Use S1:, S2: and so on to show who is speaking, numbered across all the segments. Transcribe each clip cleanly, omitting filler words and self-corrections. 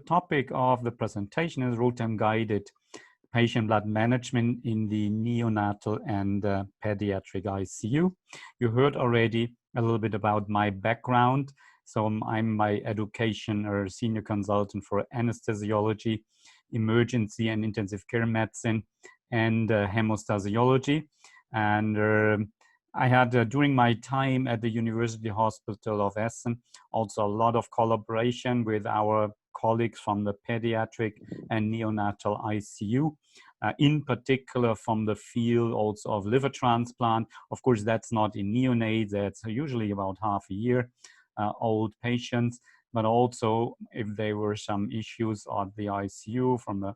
S1: topic of the presentation is ROTEM-guided patient blood management in the neonatal and pediatric ICU. You heard already a little bit about my background. So I'm by education a senior consultant for anesthesiology, emergency and intensive care medicine, and hemostasiology. And I had, during my time at the University Hospital of Essen, also a lot of collaboration with our colleagues from the pediatric and neonatal ICU, in particular from the field also of liver transplant. Of course, that's not in neonates, that's usually about half a year old patients, but also if there were some issues at the ICU from the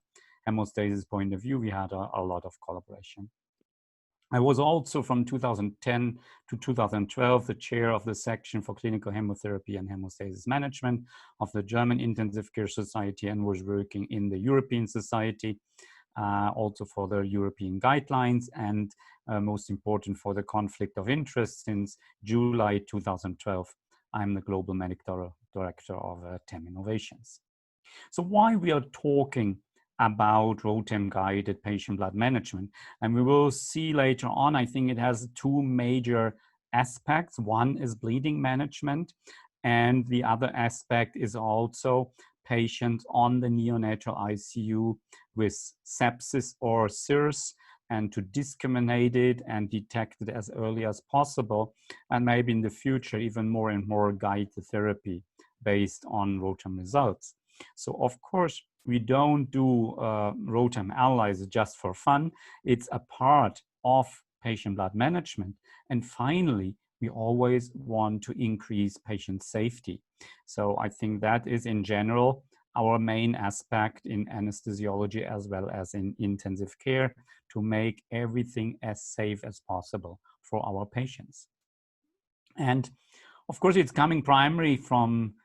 S1: hemostasis point of view, we had a lot of collaboration. I was also from 2010 to 2012 the chair of the section for clinical hemotherapy and hemostasis management of the German Intensive Care Society, and was working in the European Society, also for the European guidelines, and most important for the conflict of interest. Since July 2012, I'm the Global Medical Director of TEM Innovations. So why we are talking about ROTEM-guided patient blood management, and we will see later on, I think it has two major aspects. One is bleeding management, and the other aspect is also patients on the neonatal ICU with sepsis or SIRS, and to discriminate it and detect it as early as possible, and maybe in the future even more and more guide the therapy based on ROTEM results. So of course, we don't do ROTEM analysis just for fun. It's a part of patient blood management. And finally, we always want to increase patient safety. So I think that is in general our main aspect in anesthesiology as well as in intensive care, to make everything as safe as possible for our patients. And of course, it's coming primarily from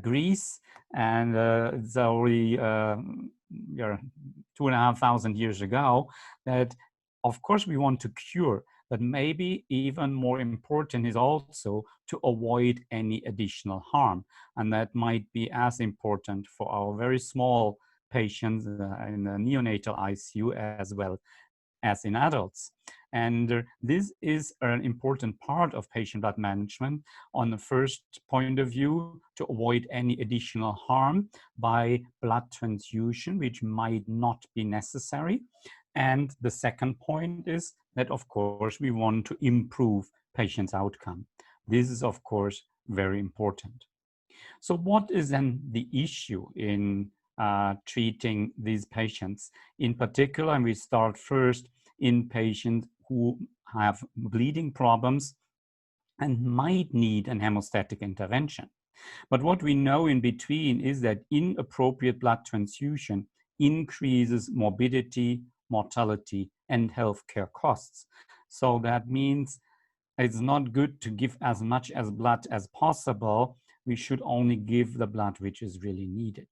S1: Greece, and it's already 2,500 years ago that, of course, we want to cure, but maybe even more important is also to avoid any additional harm. And that might be as important for our very small patients in the neonatal ICU as well as in adults. And this is an important part of patient blood management on the first point of view, to avoid any additional harm by blood transfusion, which might not be necessary. And the second point is that, of course, we want to improve patients' outcome. This is, of course, very important. So what is then the issue in treating these patients? In particular, and we start first in patients who have bleeding problems and might need an hemostatic intervention. But what we know in between is that inappropriate blood transfusion increases morbidity, mortality, and healthcare costs. So that means it's not good to give as much as blood as possible. We should only give the blood which is really needed.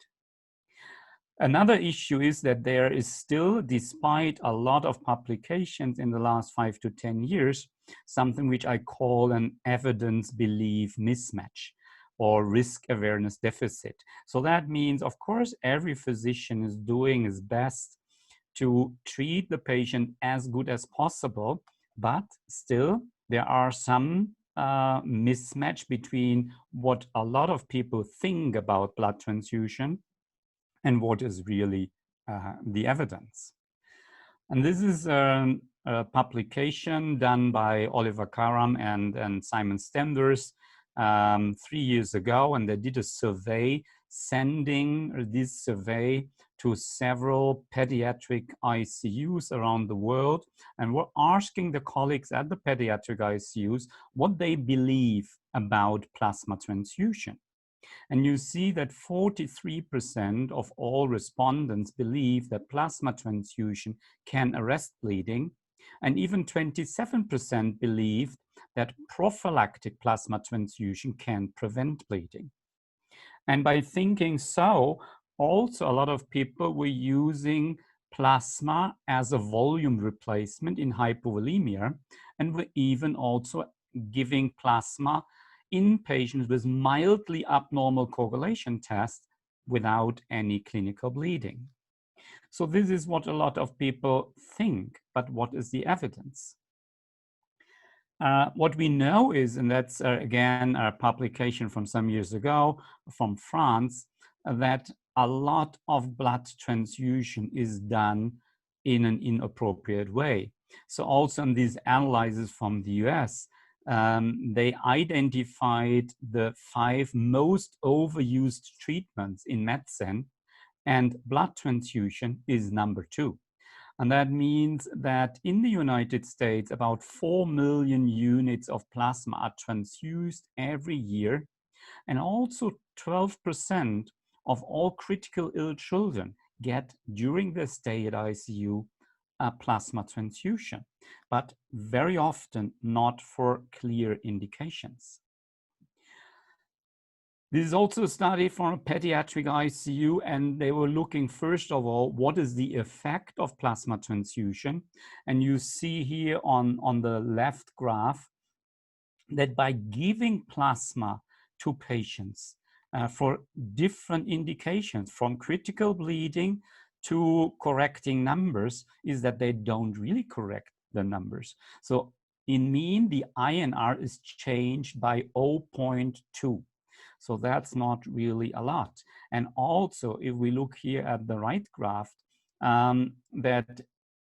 S1: Another issue is that there is still, despite a lot of publications in the last 5 to 10 years, something which I call an evidence-belief mismatch or risk awareness deficit. So that means, of course, every physician is doing his best to treat the patient as good as possible, but still there are some mismatch between what a lot of people think about blood transfusion and what is really the evidence. And this is a publication done by Oliver Karam and Simon Stenders 3 years ago, and they did a survey, sending this survey to several pediatric ICUs around the world, and we're asking the colleagues at the pediatric ICUs what they believe about plasma transfusion. And you see that 43% of all respondents believe that plasma transfusion can arrest bleeding, and even 27% believed that prophylactic plasma transfusion can prevent bleeding. And by thinking so, also a lot of people were using plasma as a volume replacement in hypovolemia, and were even also giving plasma in patients with mildly abnormal coagulation tests without any clinical bleeding. So this is what a lot of people think, but what is the evidence? What we know is, and that's again a publication from some years ago from France, that a lot of blood transfusion is done in an inappropriate way. So also in these analyses from the US, they identified the 5 most overused treatments in medicine, and blood transfusion is number 2. And that means that in the United States, about 4 million units of plasma are transfused every year. And also 12% of all critical ill children get, during their stay at ICU, a plasma transfusion, but very often not for clear indications. This is also a study from a pediatric ICU, and they were looking, first of all, what is the effect of plasma transfusion? And you see here on the left graph that by giving plasma to patients for different indications, from critical bleeding to correcting numbers, is that they don't really correct the numbers. So in mean, the INR is changed by 0.2. So that's not really a lot. And also, if we look here at the right graph, that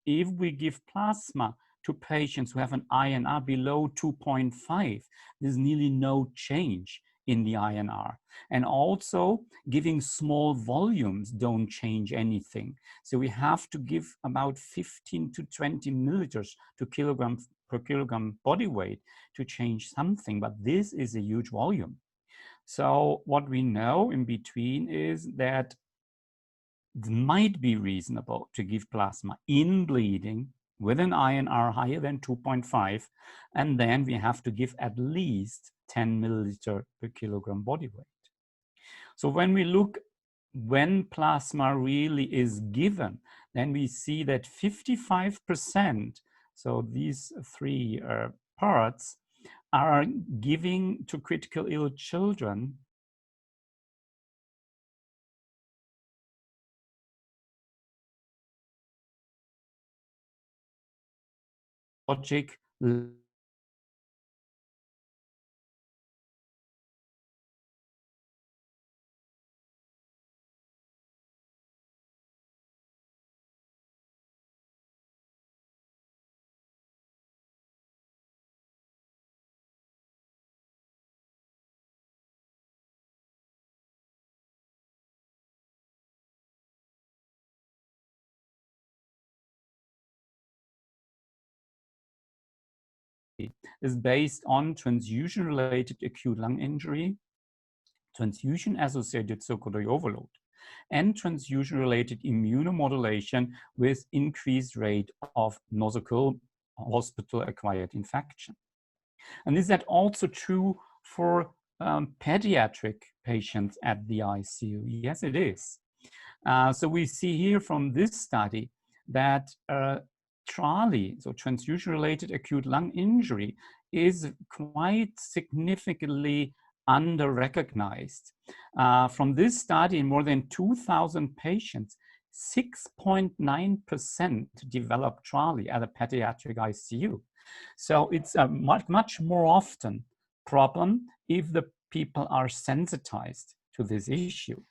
S1: if we give plasma to patients who have an INR below 2.5, there's nearly no change in the INR. And also, giving small volumes don't change anything. So we have to give about 15 to 20 milliliters per kilogram body weight to change something, but this is a huge volume. So what we know in between is that it might be reasonable to give plasma in bleeding with an INR higher than 2.5, and then we have to give at least 10 milliliter per kilogram body weight. So when we look when plasma really is given, then we see that 55%, so these 3 parts, are giving to critical ill children logic is based on transfusion-related acute lung injury, transfusion-associated circulatory overload, and transfusion-related immunomodulation with increased rate of nosocomial hospital-acquired infection. And is that also true for pediatric patients at the ICU? Yes, it is. So we see here from this study that TRALI, so transfusion-related acute lung injury, is quite significantly under-recognized. From this study, in more than 2,000 patients, 6.9% developed TRALI at a pediatric ICU. So it's a much more often problem if the people are sensitized to this issue.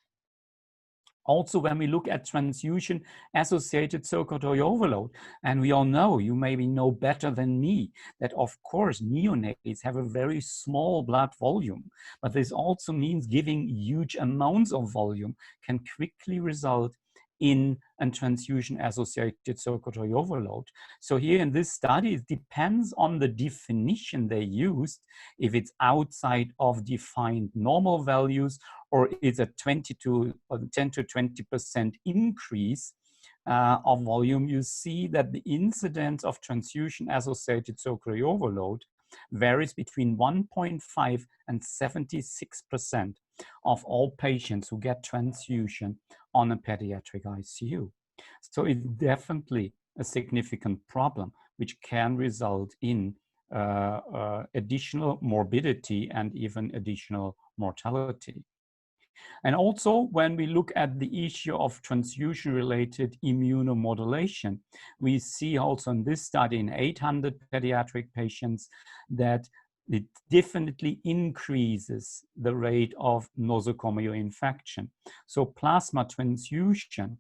S1: Also, when we look at transfusion-associated circulatory overload, and we all know, you maybe know better than me, that of course neonates have a very small blood volume, but this also means giving huge amounts of volume can quickly result in a transfusion-associated circulatory overload. So here in this study, it depends on the definition they used, if it's outside of defined normal values, or it's a 10 to 20% increase of volume, you see that the incidence of transfusion-associated circulatory overload varies between 1.5 and 76% of all patients who get transfusion on a pediatric ICU. So it's definitely a significant problem, which can result in additional morbidity and even additional mortality. And also, when we look at the issue of transfusion-related immunomodulation, we see also in this study in 800 pediatric patients that it definitely increases the rate of nosocomial infection. So plasma transfusion,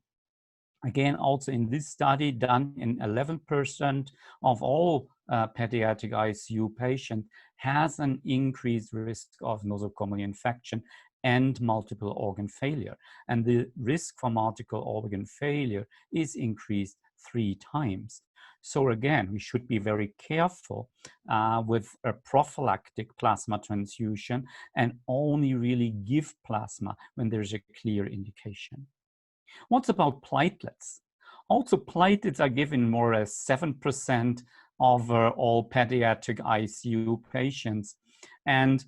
S1: again, also in this study done in 11% of all pediatric ICU patients, has an increased risk of nosocomial infection and multiple organ failure. And the risk for multiple organ failure is increased 3 times. So again, we should be very careful with a prophylactic plasma transfusion and only really give plasma when there's a clear indication. What about platelets? Also, platelets are given more or less 7% of all pediatric ICU patients. And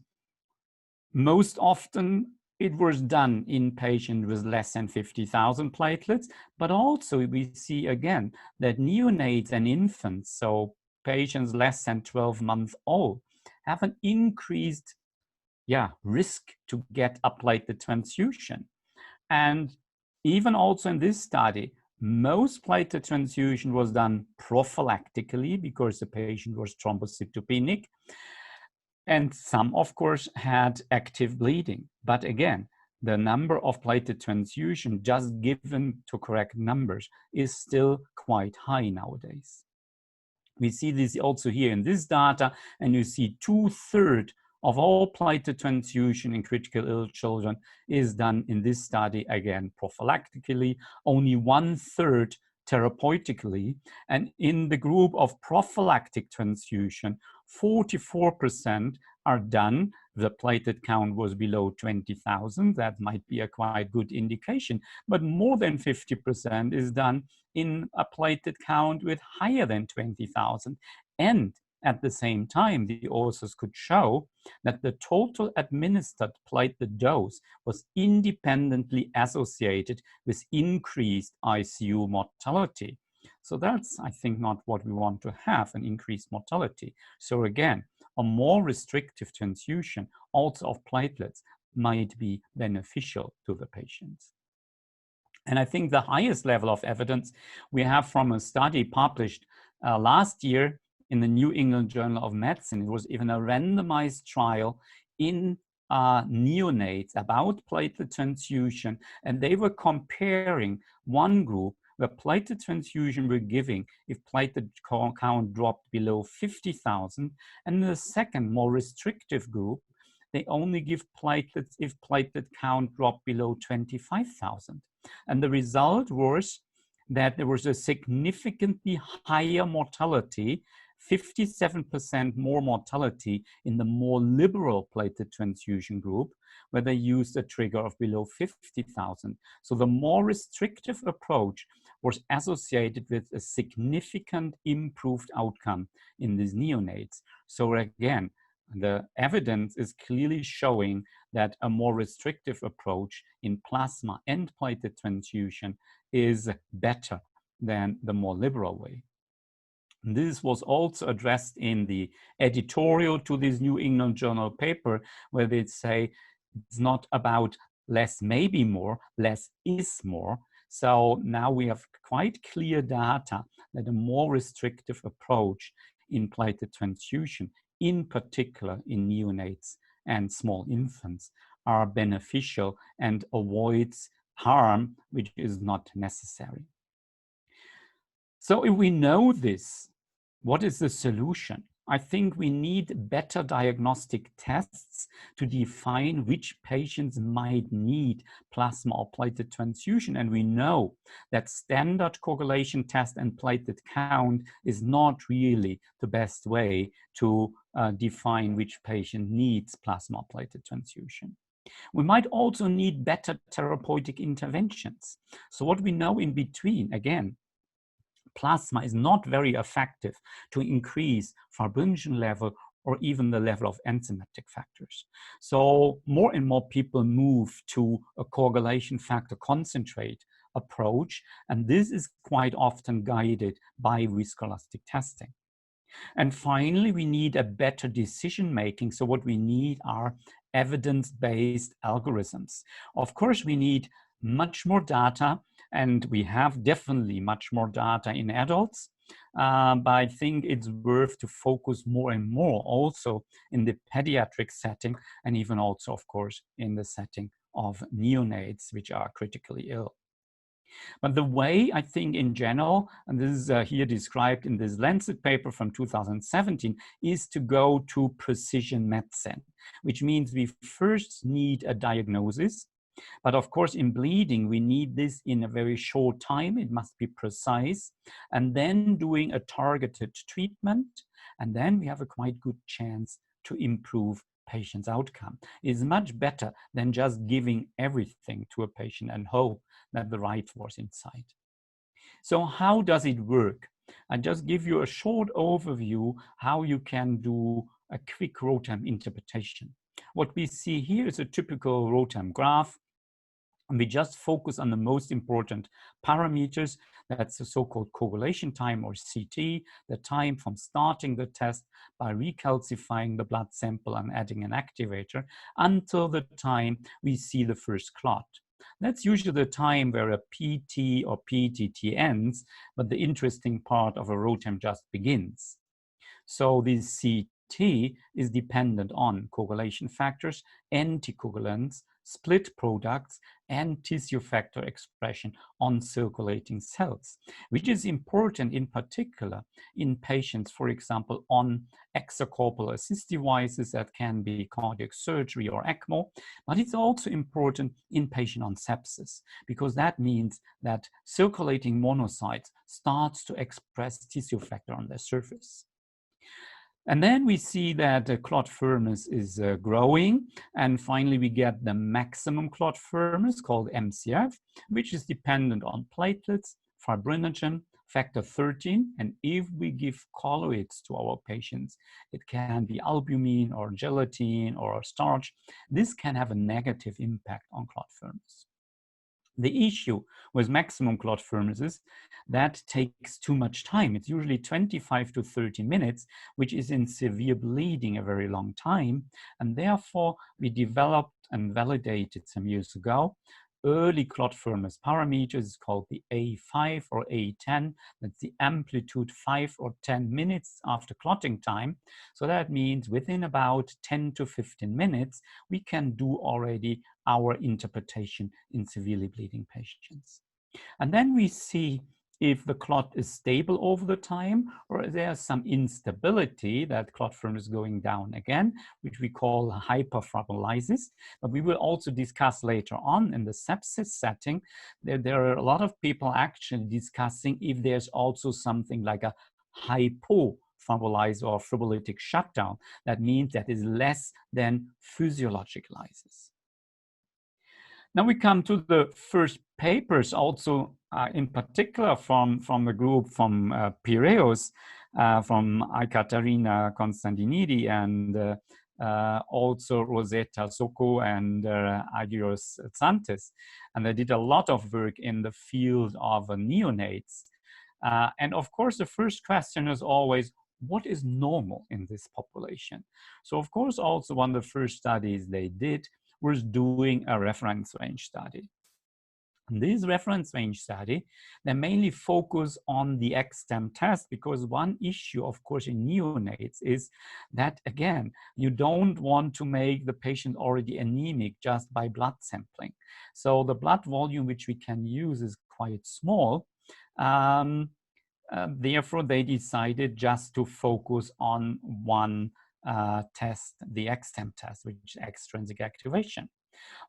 S1: most often it was done in patients with less than 50,000 platelets, but also we see again that neonates and infants, so patients less than 12 months old, have an increased risk to get a platelet transfusion. And even also in this study, most platelet transfusion was done prophylactically because the patient was thrombocytopenic. And some, of course, had active bleeding. But again, the number of platelet transfusion just given to correct numbers is still quite high nowadays. We see this also here in this data, and you see 2/3 of all platelet transfusion in critical ill children is done in this study, again, prophylactically, only 1/3 therapeutically. And in the group of prophylactic transfusion, 44% are done. The platelet count was below 20,000. That might be a quite good indication, but more than 50% is done in a platelet count with higher than 20,000. And at the same time, the authors could show that the total administered platelet dose was independently associated with increased ICU mortality. So that's, I think, not what we want to have, an increased mortality. So again, a more restrictive transfusion also of platelets might be beneficial to the patients. And I think the highest level of evidence we have from a study published last year in the New England Journal of Medicine. It was even a randomized trial in neonates about platelet transfusion, and they were comparing one group where platelet transfusion were giving if platelet count dropped below 50,000, and the second, more restrictive group, they only give platelets if platelet count dropped below 25,000. And the result was that there was a significantly higher mortality, 57% more mortality in the more liberal platelet transfusion group, where they used a trigger of below 50,000. So the more restrictive approach was associated with a significant improved outcome in these neonates. So again, the evidence is clearly showing that a more restrictive approach in plasma and platelet transfusion is better than the more liberal way. And this was also addressed in the editorial to this New England Journal paper, where they say it's not about less may be more, less is more. So now we have quite clear data that a more restrictive approach in platelet transfusion, in particular in neonates and small infants, are beneficial and avoids harm which is not necessary. So if we know this, what is the solution? I think we need better diagnostic tests to define which patients might need plasma or platelet transfusion. And we know that standard coagulation test and platelet count is not really the best way to define which patient needs plasma or platelet transfusion. We might also need better therapeutic interventions. So what we know in between, again, plasma is not very effective to increase fibrinogen level or even the level of enzymatic factors. So more and more people move to a coagulation factor concentrate approach, and this is quite often guided by viscoelastic testing. And finally, we need a better decision making. So what we need are evidence-based algorithms. Of course, we need much more data, and we have definitely much more data in adults, but I think it's worth to focus more and more also in the pediatric setting, and even also, of course, in the setting of neonates, which are critically ill. But the way I think in general, and this is here described in this Lancet paper from 2017, is to go to precision medicine, which means we first need a diagnosis. But of course, in bleeding, we need this in a very short time. It must be precise. And then doing a targeted treatment. And then we have a quite good chance to improve patient's outcome. It's much better than just giving everything to a patient and hope that the right was inside. So how does it work? I just give you a short overview how you can do a quick ROTEM interpretation. What we see here is a typical ROTEM graph. And we just focus on the most important parameters. That's the so-called coagulation time, or CT, the time from starting the test by recalcifying the blood sample and adding an activator until the time we see the first clot. That's usually the time where a PT or PTT ends, but the interesting part of a ROTEM just begins. So this CT is dependent on coagulation factors, anticoagulants, split products, and tissue factor expression on circulating cells, which is important in particular in patients, for example, on extracorporeal assist devices that can be cardiac surgery or ECMO, but it's also important in patient on sepsis, because that means that circulating monocytes starts to express tissue factor on their surface. And then we see that the clot firmness is growing. And finally, we get the maximum clot firmness called MCF, which is dependent on platelets, fibrinogen, factor 13. And if we give colloids to our patients, it can be albumin or gelatin or starch. This can have a negative impact on clot firmness. The issue with maximum clot firmness is that takes too much time. It's usually 25 to 30 minutes, which is in severe bleeding a very long time. And therefore, we developed and validated some years ago early clot firmness parameters. It's called the A5 or A10. That's the amplitude 5 or 10 minutes after clotting time. So that means within about 10 to 15 minutes, we can do already our interpretation in severely bleeding patients. And then we see if the clot is stable over the time, or there's some instability, that clot firmness is going down again, which we call hyperfibrinolysis. But we will also discuss later on in the sepsis setting, there are a lot of people actually discussing if there's also something like a hypofibrinolysis or fibrolytic shutdown. That means that is less than physiologic lysis. Now we come to the first papers also in particular from the group from Piraeus, from Ekaterina Konstantinidi and also Rosetta Socco and Agios Tsantes. And they did a lot of work in the field of neonates. And of course, the first question is always, what is normal in this population? So of course, also one of the first studies they did was doing a reference range study. And this reference range study, they mainly focus on the XSTEM test, because one issue, of course, in neonates is that, again, you don't want to make the patient already anemic just by blood sampling. So the blood volume which we can use is quite small. Therefore, they decided just to focus on one test, the XSTEM test, which is extrinsic activation.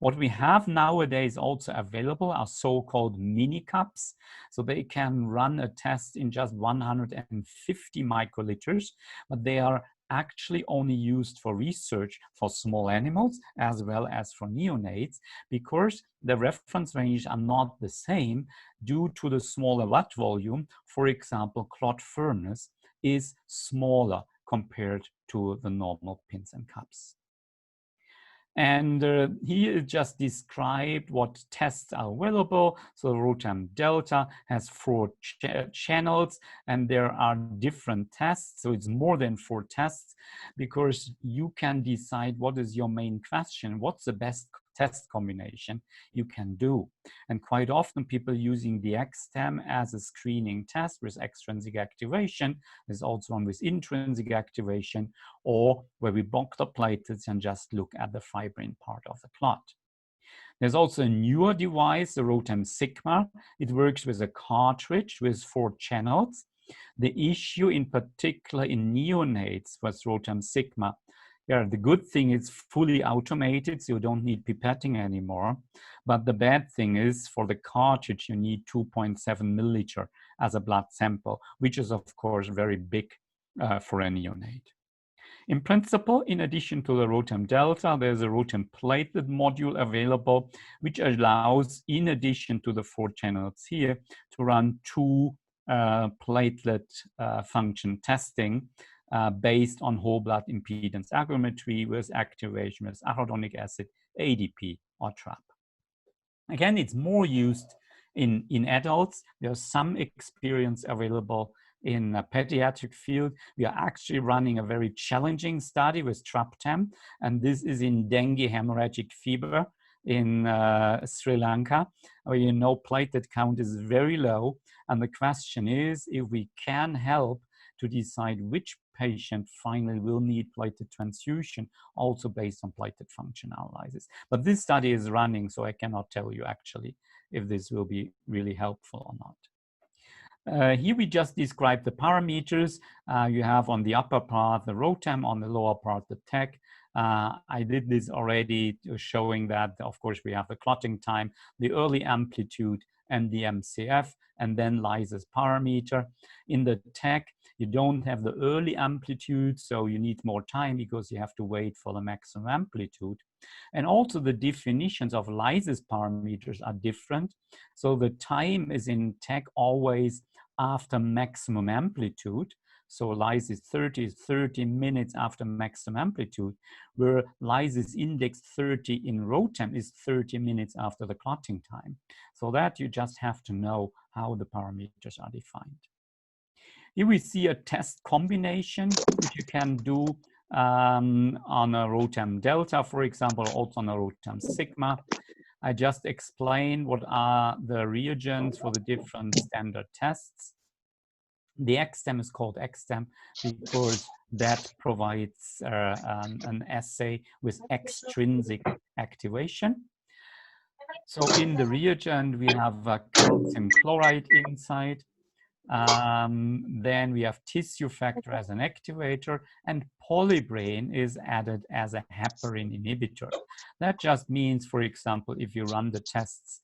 S1: What we have nowadays also available are so-called mini cups. So they can run a test in just 150 microliters, but they are actually only used for research for small animals as well as for neonates, because the reference ranges are not the same due to the smaller blood volume. For example, clot firmness is smaller compared to the normal pins and cups. And here it just described what tests are available. So ROTEM Delta has 4 channels, and there are different tests. So it's more than 4 tests, because you can decide what is your main question, what's the best test combination you can do. And quite often people using the XTEM as a screening test with extrinsic activation. There's also one with intrinsic activation, or where we block the platelets and just look at the fibrin part of the clot. There's also a newer device, the ROTEM Sigma. It works with a cartridge with 4 channels. The issue in particular in neonates was ROTEM Sigma. Yeah, the good thing is fully automated, so you don't need pipetting anymore. But the bad thing is for the cartridge, you need 2.7 milliliter as a blood sample, which is of course very big for a neonate. In principle, in addition to the ROTEM Delta, there's a ROTEM platelet module available, which allows, in addition to the 4 channels here, to run 2 platelet function testing based on whole blood impedance aggregometry with activation with arachidonic acid, ADP, or TRAP. Again, it's more used in adults. There's some experience available in a pediatric field. We are actually running a very challenging study with TRAPTEM, and this is in dengue hemorrhagic fever in Sri Lanka, where platelet count is very low. And the question is if we can help to decide which patient finally will need platelet transfusion, also based on platelet function analysis. But this study is running, so I cannot tell you actually if this will be really helpful or not. Here we just describe the parameters. You have on the upper part the ROTEM, on the lower part the TEC. I did this already, showing that, of course, we have the clotting time, the early amplitude, and the MCF, and then lysis parameter. In the TEC, you don't have the early amplitude, so you need more time because you have to wait for the maximum amplitude. And also the definitions of lysis parameters are different. So the time is in TEC always after maximum amplitude. So lysis 30 minutes after maximum amplitude, where lysis index 30 in ROTEM is 30 minutes after the clotting time. So that you just have to know how the parameters are defined. Here we see a test combination, which you can do on a ROTEM Delta, for example, also on a ROTEM Sigma. I just explained what are the reagents for the different standard tests. The XTEM is called XTEM because that provides an assay with extrinsic activation. So in the reagent, we have calcium chloride inside. Then we have tissue factor as an activator, and polybrain is added as a heparin inhibitor. That just means, for example, if you run the tests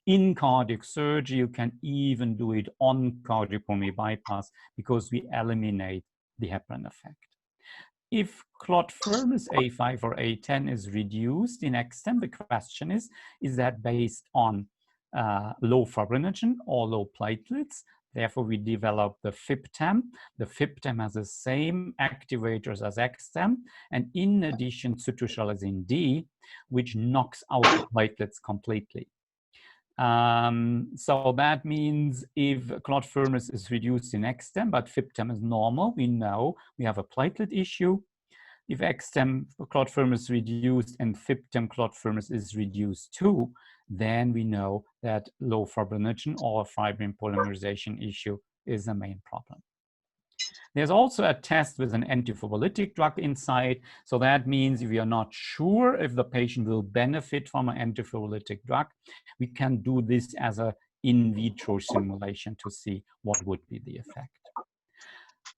S1: in cardiac surgery, you can even do it on cardiopulmonary bypass because we eliminate the heparin effect. If clot firmness A5 or A10 is reduced in XTEM, the question is that based on low fibrinogen or low platelets? Therefore, we developed the FIBTEM. The FIBTEM has the same activators as XTEM, and in addition, citrullin D, which knocks out the platelets completely. So that means if clot firmness is reduced in XTEM, but FIBTEM is normal, we know we have a platelet issue. If XTEM clot firmness is reduced and FIBTEM clot firmness is reduced too, then we know that low fibrinogen or fibrin polymerization issue is the main problem. There's also a test with an antifibrolytic drug inside. So that means if we are not sure if the patient will benefit from an antifibrolytic drug, we can do this as an in vitro simulation to see what would be the effect.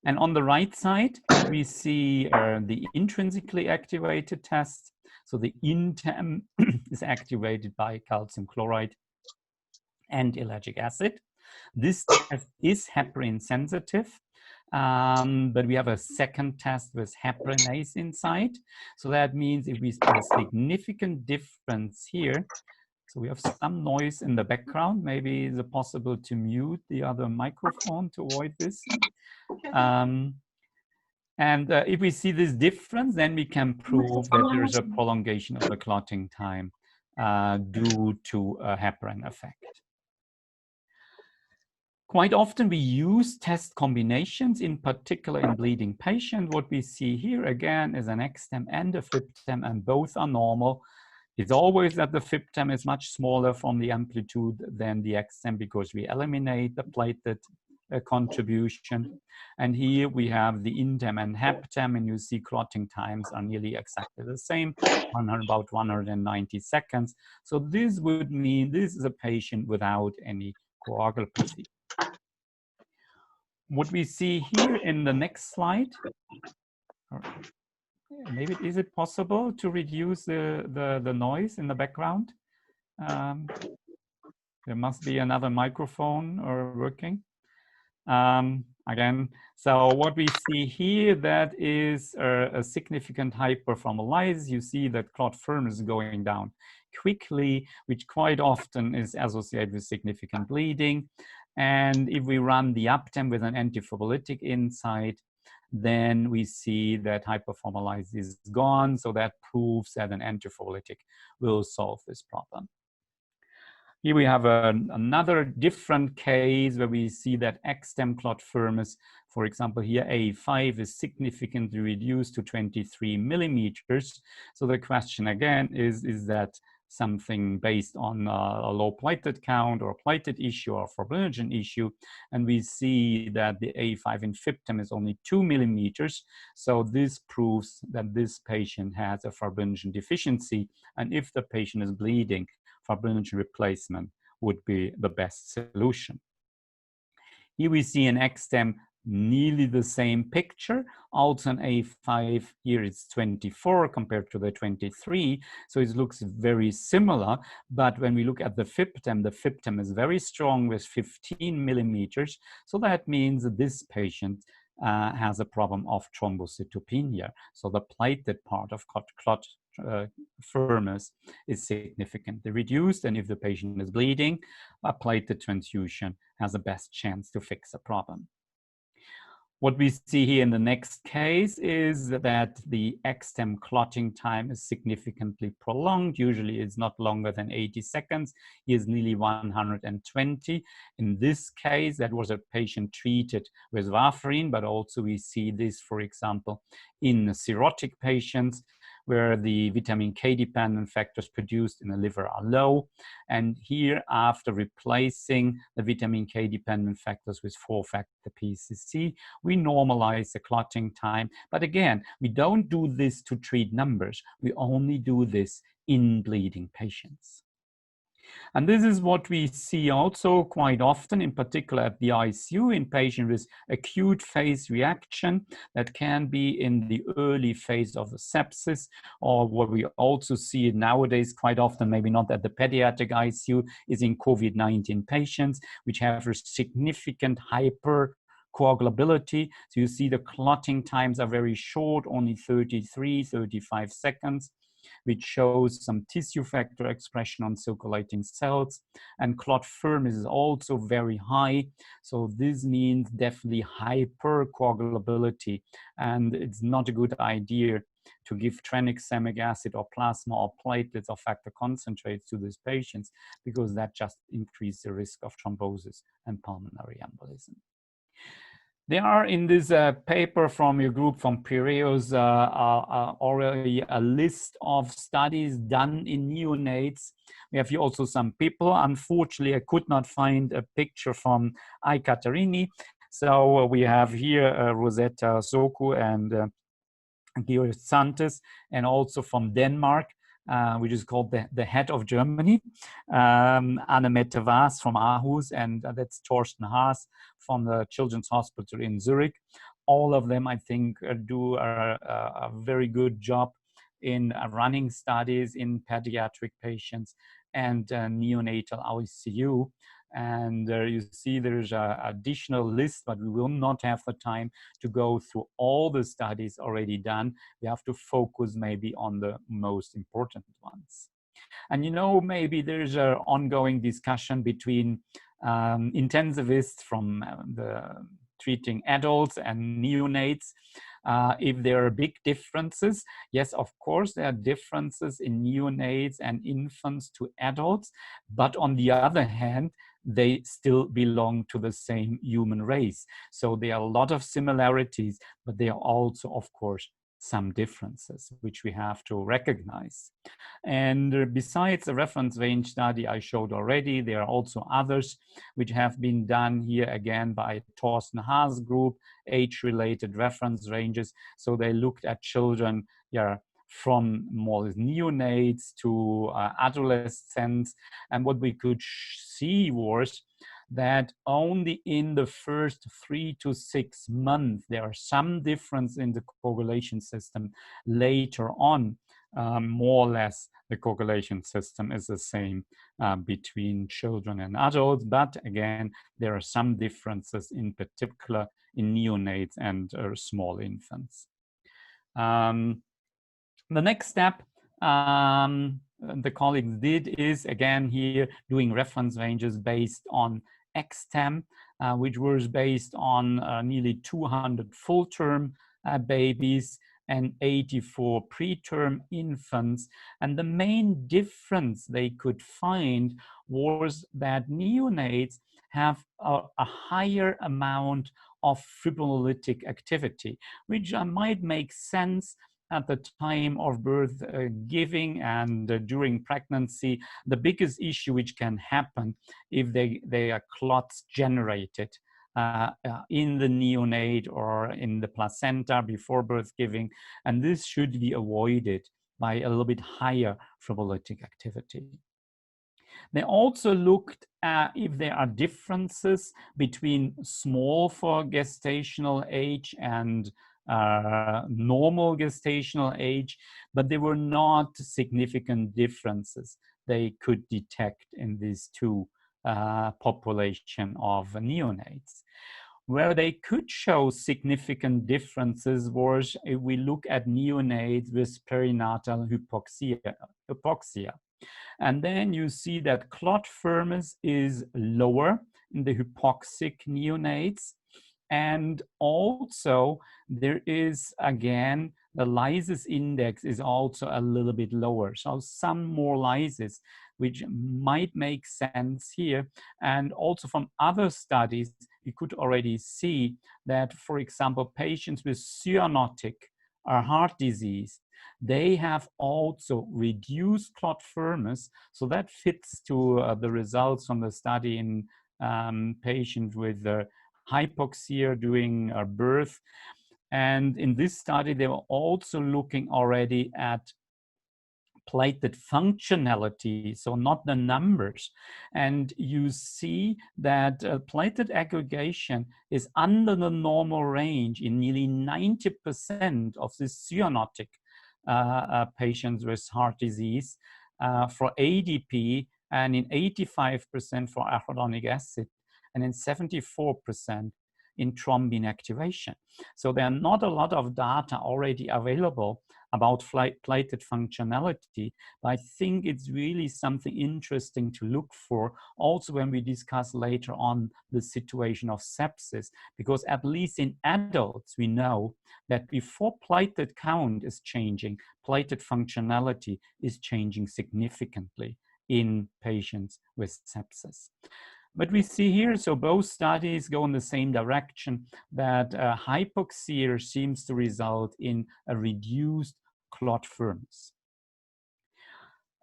S1: And on the right side, we see the intrinsically activated test. So the INTEM is activated by calcium chloride and ellagic acid. This test is heparin sensitive, but we have a second test with heparinase inside. So that means if we see a significant difference here, so we have some noise in the background. Maybe is it possible to mute the other microphone to avoid this? And if we see this difference, then we can prove that there is a prolongation of the clotting time due to a heparin effect. Quite often we use test combinations, in particular in bleeding patients. What we see here again is an XTEM and a FIBTEM, and both are normal. It's always that the FIBTEM is much smaller from the amplitude than the XTEM because we eliminate the platelet contribution. And here we have the INTEM and HEPTEM, and you see clotting times are nearly exactly the same, about 190 seconds. So this would mean this is a patient without any coagulopathy. What we see here in the next slide, or maybe is it possible to reduce the noise in the background? There must be another microphone or working. Again, so what we see here, that is a significant hyperthrombolysis. You see that clot firmness is going down quickly, which quite often is associated with significant bleeding. And if we run the UPTEM with an antithrombolytic inside, then we see that hyperthrombolysis is gone. So that proves that an antithrombolytic will solve this problem. Here we have another different case where we see that XTEM clot firmness, for example, here A5 is significantly reduced to 23 millimeters. So the question again is that something based on a low platelet count or a platelet issue or fibrinogen issue? And we see that the A5 in FIBTEM is only 2 millimeters. So this proves that this patient has a fibrinogen deficiency. And if the patient is bleeding, fibrinogen replacement would be the best solution. Here we see an XTEM nearly the same picture. Also an A5 here is 24 compared to the 23. So it looks very similar. But when we look at the FIBTEM is very strong with 15 millimeters. So that means that this patient has a problem of thrombocytopenia. So the platelet part of clot firmness is significantly reduced, and if the patient is bleeding, a platelet transfusion has the best chance to fix the problem. What we see here in the next case is that the XTEM clotting time is significantly prolonged. Usually it's not longer than 80 seconds. Here's nearly 120. In this case, that was a patient treated with warfarin, but also we see this, for example, in cirrhotic patients where the vitamin K dependent factors produced in the liver are low. And here, after replacing the vitamin K dependent factors with 4-factor PCC, we normalize the clotting time. But again, we don't do this to treat numbers. We only do this in bleeding patients. And this is what we see also quite often, in particular at the ICU, in patients with acute phase reaction that can be in the early phase of the sepsis, or what we also see nowadays quite often, maybe not at the pediatric ICU, is in COVID-19 patients, which have a significant hypercoagulability. So you see the clotting times are very short, only 33, 35 seconds, which shows some tissue factor expression on circulating cells. And clot firmness is also very high. So this means definitely hypercoagulability. And it's not a good idea to give tranexamic acid or plasma or platelets or factor concentrates to these patients, because that just increases the risk of thrombosis and pulmonary embolism. There are in this paper from your group from Piraeus already a list of studies done in neonates. We have here also some people. Unfortunately, I could not find a picture from Ekaterini. So we have here Rosetta Soku and Georg Santes, and also from Denmark, which is called the head of Germany, Annemette Vaas from Aarhus, and that's Torsten Haas from the Children's Hospital in Zurich. All of them, I think, do a very good job in running studies in pediatric patients and neonatal ICU. And you see there's an additional list, but we will not have the time to go through all the studies already done. We have to focus maybe on the most important ones. And you know, maybe there's an ongoing discussion between intensivists from the treating adults and neonates. If there are big differences, yes, of course, there are differences in neonates and infants to adults, but on the other hand, they still belong to the same human race. So there are a lot of similarities, but there are also, of course, some differences, which we have to recognize. And besides the reference range study I showed already, there are also others which have been done here again by Thorsten Haas group, age-related reference ranges. So they looked at children, yeah, from more neonates to adolescents. And what we could see was that only in the first 3 to 6 months, there are some difference in the coagulation system. Later on, more or less, the coagulation system is the same between children and adults. But again, there are some differences, in particular in neonates and small infants. The next step the colleagues did is, again, here doing reference ranges based on XTEM, which was based on nearly 200 full-term babies and 84 preterm infants. And the main difference they could find was that neonates have a higher amount of fibrinolytic activity, which might make sense at the time of birth giving and during pregnancy. The biggest issue which can happen if they are clots generated in the neonate or in the placenta before birth giving, and this should be avoided by a little bit higher fibrinolytic activity. They also looked at if there are differences between small for gestational age and normal gestational age, but there were not significant differences they could detect in these two population of neonates. Where they could show significant differences was if we look at neonates with perinatal hypoxia. And then you see that clot firmness is lower in the hypoxic neonates. And also there is, again, the lysis index is also a little bit lower. So some more lysis, which might make sense here. And also from other studies, you could already see that, for example, patients with cyanotic heart disease, they have also reduced clot firmness. So that fits to the results from the study in patients with hypoxia during birth. And in this study, they were also looking already at platelet functionality, so not the numbers. And you see that platelet aggregation is under the normal range in nearly 90% of the cyanotic patients with heart disease for ADP, and in 85% for arachidonic acid, and in 74% in thrombin activation. So there are not a lot of data already available about platelet functionality, but I think it's really something interesting to look for also when we discuss later on the situation of sepsis, because at least in adults, we know that before platelet count is changing, platelet functionality is changing significantly in patients with sepsis. But we see here, so both studies go in the same direction, that hypoxia seems to result in a reduced clot firmness.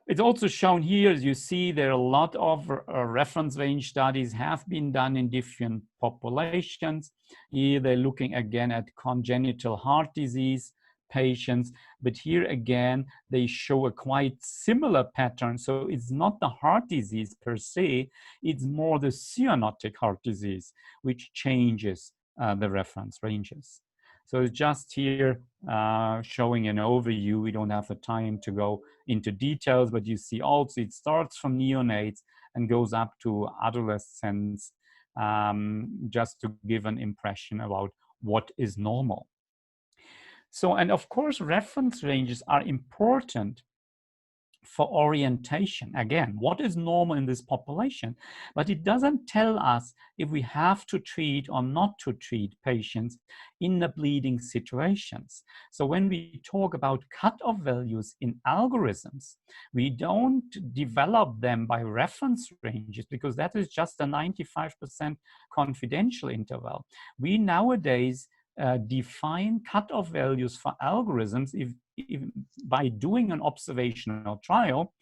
S1: It's also shown here, as you see, there are a lot of reference range studies have been done in different populations. Here they're looking again at congenital heart disease patients, but here again, they show a quite similar pattern. So it's not the heart disease per se, it's more the cyanotic heart disease, which changes the reference ranges. So it's just here showing an overview. We don't have the time to go into details, but you see also it starts from neonates and goes up to adolescents, just to give an impression about what is normal. So, and of course, reference ranges are important for orientation. Again, what is normal in this population? But it doesn't tell us if we have to treat or not to treat patients in the bleeding situations. So when we talk about cutoff values in algorithms, we don't develop them by reference ranges because that is just a 95% confidential interval. We nowadays define cutoff values for algorithms if by doing an observational trial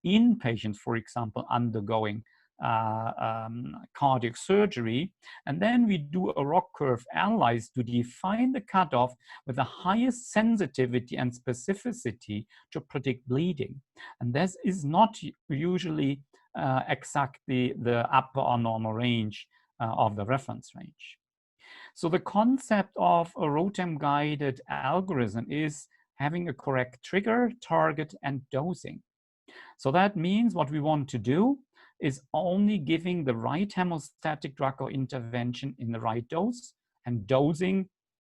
S1: in patients, for example, undergoing cardiac surgery, and then we do a ROC curve analysis to define the cutoff with the highest sensitivity and specificity to predict bleeding. And this is not usually exactly the upper or normal range of the reference range. So the concept of a ROTEM-guided algorithm is having a correct trigger, target, and dosing. So that means what we want to do is only giving the right hemostatic drug or intervention in the right dose. And dosing,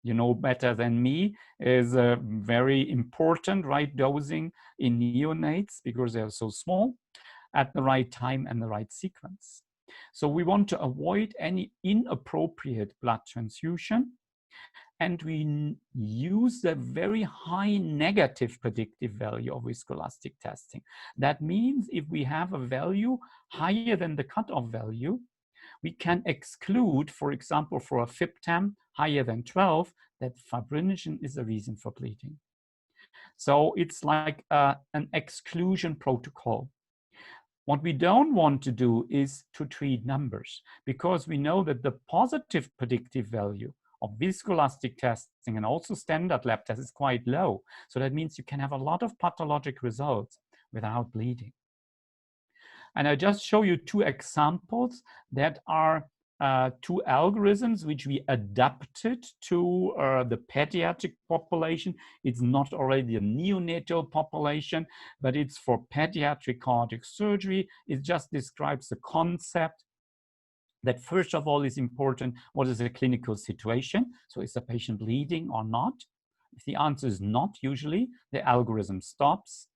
S1: you know better than me, is very important, right dosing in neonates because they're so small, at the right time and the right sequence. So we want to avoid any inappropriate blood transfusion, and we use the very high negative predictive value of viscoelastic testing. That means if we have a value higher than the cutoff value, we can exclude, for example, for a FibTEM higher than 12, that fibrinogen is a reason for bleeding. So it's like an exclusion protocol. What we don't want to do is to treat numbers, because we know that the positive predictive value of viscoelastic testing and also standard lab tests is quite low. So that means you can have a lot of pathologic results without bleeding. And I just show you two examples that are two algorithms which we adapted to the pediatric population. It's not already a neonatal population, but it's for pediatric cardiac surgery. It just describes the concept that first of all is important, what is the clinical situation? So is the patient bleeding or not? If the answer is not, usually the algorithm stops.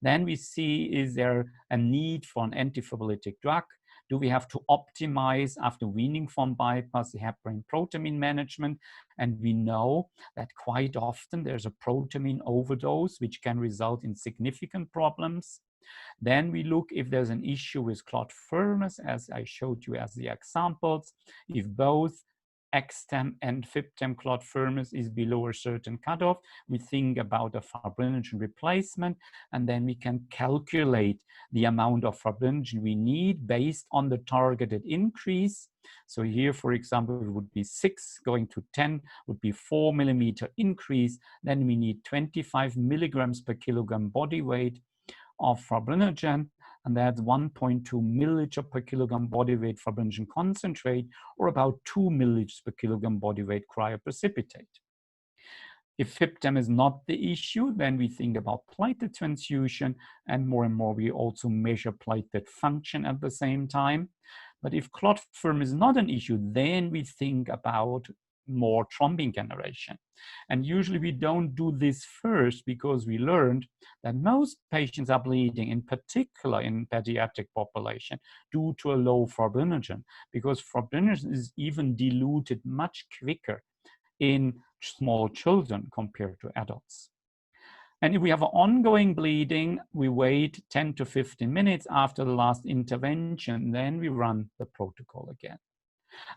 S1: Then we see, is there a need for an antifibrolytic drug? Do we have to optimize after weaning from bypass the heparin protamine management? And we know that quite often there's a protamine overdose, which can result in significant problems. Then we look if there's an issue with clot firmness, as I showed you as the examples. If both XTEM and FibTEM clot firmness is below a certain cutoff, we think about a fibrinogen replacement, and then we can calculate the amount of fibrinogen we need based on the targeted increase. So here, for example, it would be 6 going to 10 would be 4 millimeter increase. Then we need 25 milligrams per kilogram body weight of fibrinogen, and that's 1.2 milliliter per kilogram body weight fibrinogen concentrate, or about 2 milliliters per kilogram body weight cryoprecipitate. If FibTEM is not the issue, then we think about platelet transfusion, and more we also measure platelet function at the same time. But if clot firm is not an issue, then we think about more thrombin generation. And usually we don't do this first because we learned that most patients are bleeding, in particular in pediatric population, due to a low fibrinogen, because fibrinogen is even diluted much quicker in small children compared to adults. And if we have ongoing bleeding, we wait 10 to 15 minutes after the last intervention, then we run the protocol again.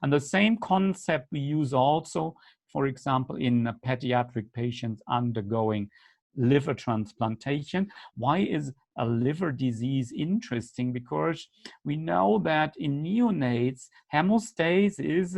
S1: And the same concept we use also, for example, in pediatric patients undergoing liver transplantation. Why is a liver disease interesting? Because we know that in neonates, hemostasis is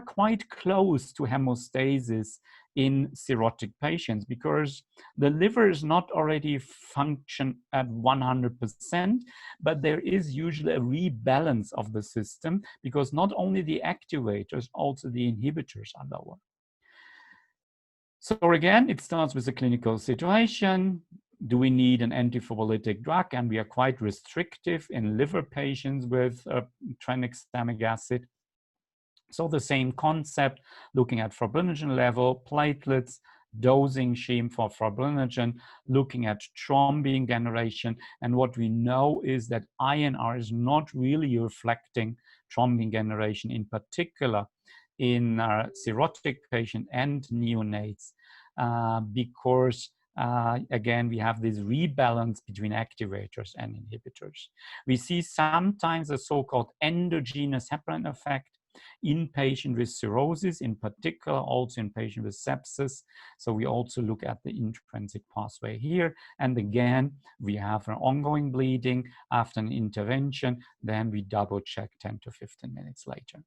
S1: quite close to hemostasis in cirrhotic patients, because the liver is not already function at 100%, but there is usually a rebalance of the system, because not only the activators, also the inhibitors are lower. So again, it starts with the clinical situation. Do we need an antifibrolytic drug? And we are quite restrictive in liver patients with tranexamic acid. So the same concept, looking at fibrinogen level, platelets, dosing scheme for fibrinogen, looking at thrombin generation. And what we know is that INR is not really reflecting thrombin generation, in particular in cirrhotic patients and neonates, because again, we have this rebalance between activators and inhibitors. We see sometimes a so-called endogenous heparin effect in patients with cirrhosis, in particular also in patients with sepsis. So we also look at the intrinsic pathway here. And again, we have an ongoing bleeding after an intervention, then we double check 10 to 15 minutes later.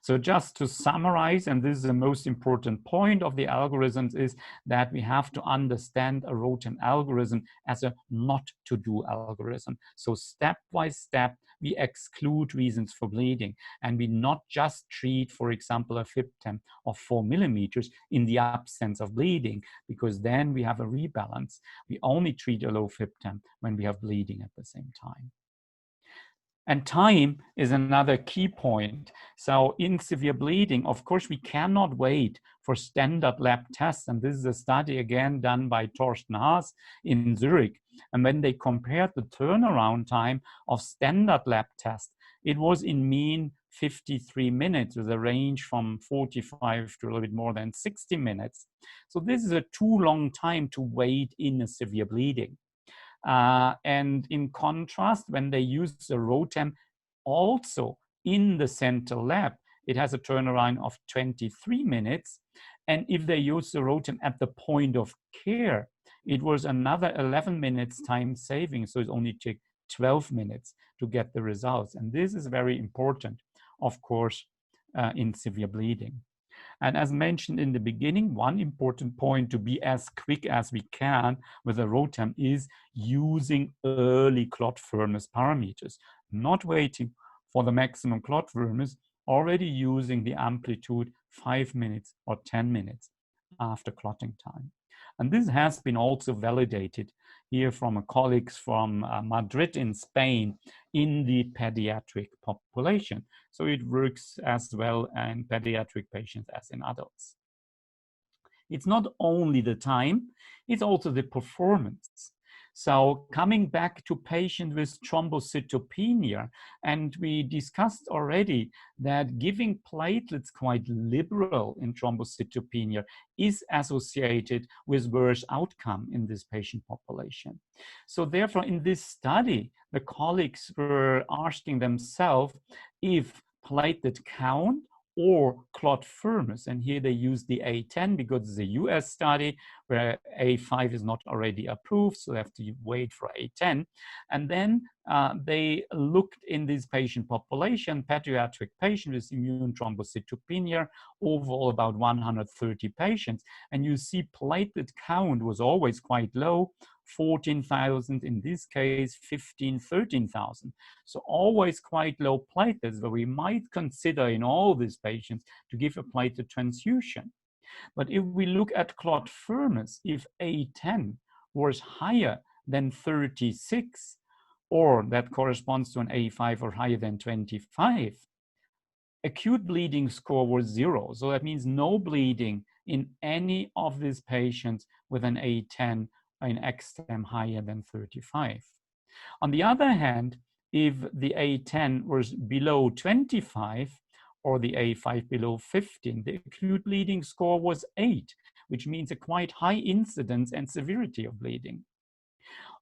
S1: So just to summarize, and this is the most important point of the algorithms, is that we have to understand a ROTEM algorithm as a not to do algorithm. So step by step, we exclude reasons for bleeding, and we not just treat, for example, a FibTem of 4 millimeters in the absence of bleeding, because then we have a rebalance. We only treat a low FibTem when we have bleeding at the same time. And time is another key point. So in severe bleeding, of course, we cannot wait for standard lab tests. And this is a study again done by Torsten Haas in Zurich. And when they compared the turnaround time of standard lab tests, it was in mean 53 minutes with a range from 45 to a little bit more than 60 minutes. So this is a too long time to wait in a severe bleeding. And in contrast, when they use the ROTEM also in the central lab, it has a turnaround of 23 minutes. And if they use the ROTEM at the point of care, it was another 11 minutes time saving. So it only took 12 minutes to get the results. And this is very important, of course, in severe bleeding. And as mentioned in the beginning, one important point to be as quick as we can with a ROTEM is using early clot firmness parameters, not waiting for the maximum clot firmness, already using the amplitude 5 minutes or 10 minutes after clotting time. And this has been also validated here from colleagues from Madrid in Spain in the pediatric population. So it works as well in pediatric patients as in adults. It's not only the time, it's also the performance. So coming back to patients with thrombocytopenia, and we discussed already that giving platelets quite liberal in thrombocytopenia is associated with worse outcome in this patient population. So therefore, in this study, the colleagues were asking themselves if platelet count or clot firmness. And here they use the A10 because it's a US study where A5 is not already approved, so they have to wait for A10. And then they looked in this patient population, pediatric patients with immune thrombocytopenia, overall about 130 patients. And you see platelet count was always quite low, 14,000 in this case, 15, 13,000. So always quite low platelets, but we might consider in all these patients to give a platelet transfusion. But if we look at clot firmness, if A10 was higher than 36, or that corresponds to an A5 or higher than 25, acute bleeding score was 0. So that means no bleeding in any of these patients with an A10 in XTEM higher than 35. On the other hand, if the A10 was below 25 or the A5 below 15, the acute bleeding score was 8, which means a quite high incidence and severity of bleeding.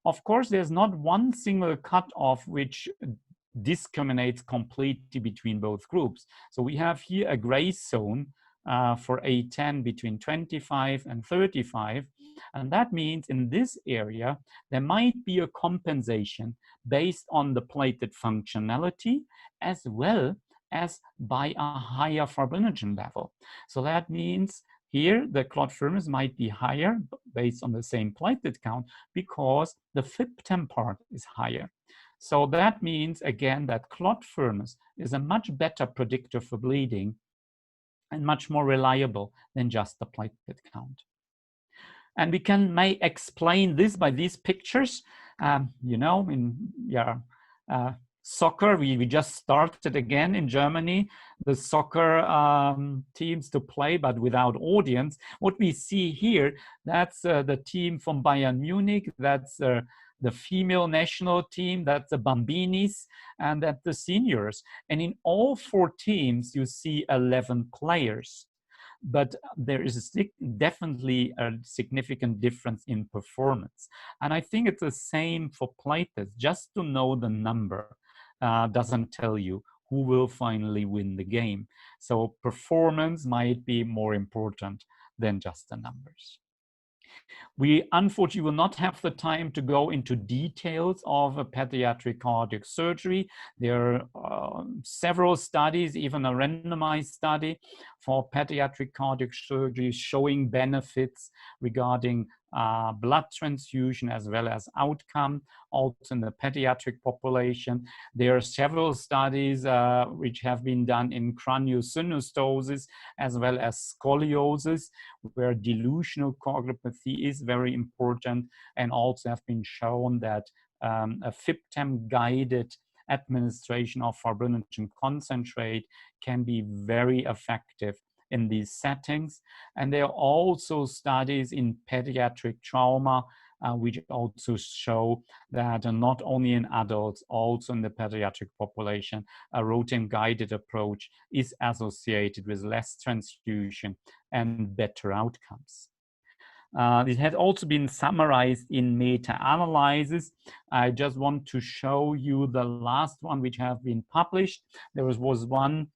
S1: Of course, there's not one single cutoff which discriminates completely between both groups. So we have here a gray zone for A10 between 25 and 35. And that means in this area, there might be a compensation based on the platelet functionality as well as by a higher fibrinogen level. So that means here the clot firmness might be higher based on the same platelet count because the FibTem part is higher. So that means, again, that clot firmness is a much better predictor for bleeding and much more reliable than just the platelet count. And we may explain this by these pictures, soccer. We just started again in Germany, the soccer teams to play, but without audience. What we see here, that's the team from Bayern Munich, that's the female national team, that's the Bambinis, and that's the seniors. And in all 4 teams, you see 11 players. But there is definitely a significant difference in performance. And I think it's the same for platelets. Just to know the number doesn't tell you who will finally win the game. So performance might be more important than just the numbers. We unfortunately will not have the time to go into details of a pediatric cardiac surgery. There are several studies, even a randomized study for pediatric cardiac surgery showing benefits regarding blood transfusion as well as outcome, also in the pediatric population. There are several studies which have been done in craniosynostosis as well as scoliosis, where delusional coagulopathy is very important, and also have been shown that a FIBTEM-guided administration of fibrinogen concentrate can be very effective in these settings. And there are also studies in pediatric trauma which also show that not only in adults, also in the pediatric population, a ROTEM guided approach is associated with less transfusion and better outcomes. It had also been summarized in meta-analysis. I just want to show you the last one which have been published. There was one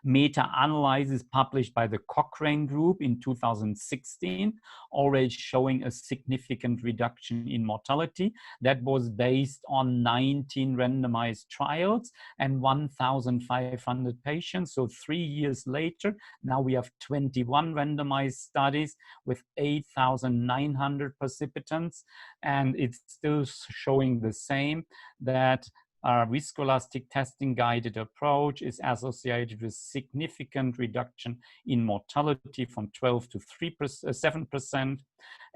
S1: meta-analysis published by the Cochrane Group in 2016, already showing a significant reduction in mortality. That was based on 19 randomized trials and 1,500 patients. So 3 years later, now we have 21 randomized studies with 8,900 participants, and it's still showing the same, that our viscoelastic testing guided approach is associated with significant reduction in mortality from 12 to 7%,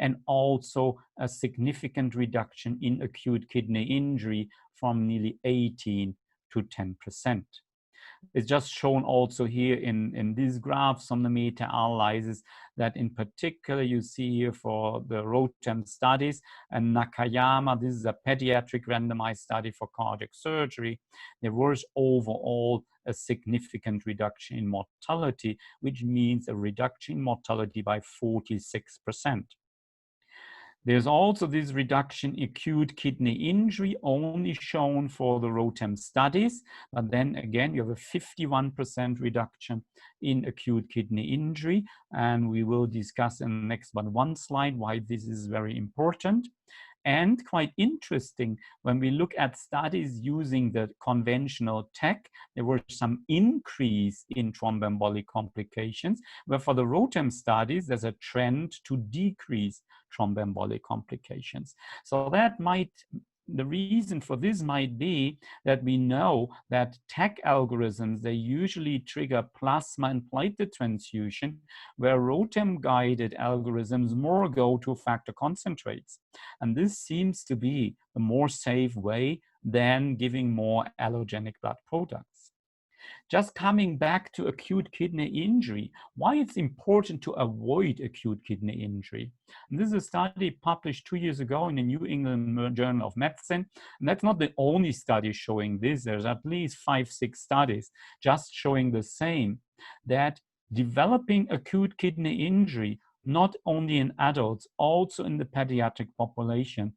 S1: and also a significant reduction in acute kidney injury from nearly 18 to 10%. It's just shown also here in these graphs on the meta-analysis that in particular you see here for the ROTEM studies, and Nakayama, this is a pediatric randomized study for cardiac surgery. There was overall a significant reduction in mortality, which means a reduction in mortality by 46%. There's also this reduction in acute kidney injury only shown for the ROTEM studies, but then again, you have a 51% reduction in acute kidney injury, and we will discuss in the next one slide why this is very important. And quite interesting, when we look at studies using the conventional TEC, there were some increase in thromboembolic complications, where for the ROTEM studies, there's a trend to decrease thromboembolic complications. So that the reason for this might be that we know that TEC algorithms, they usually trigger plasma and platelet transfusion, where ROTEM-guided algorithms more go to factor concentrates. And this seems to be a more safe way than giving more allogenic blood products. Just coming back to acute kidney injury, why it's important to avoid acute kidney injury. And this is a study published 2 years ago in the New England Journal of Medicine. And that's not the only study showing this. There's at least 5-6 studies just showing the same, that developing acute kidney injury, not only in adults, also in the pediatric population,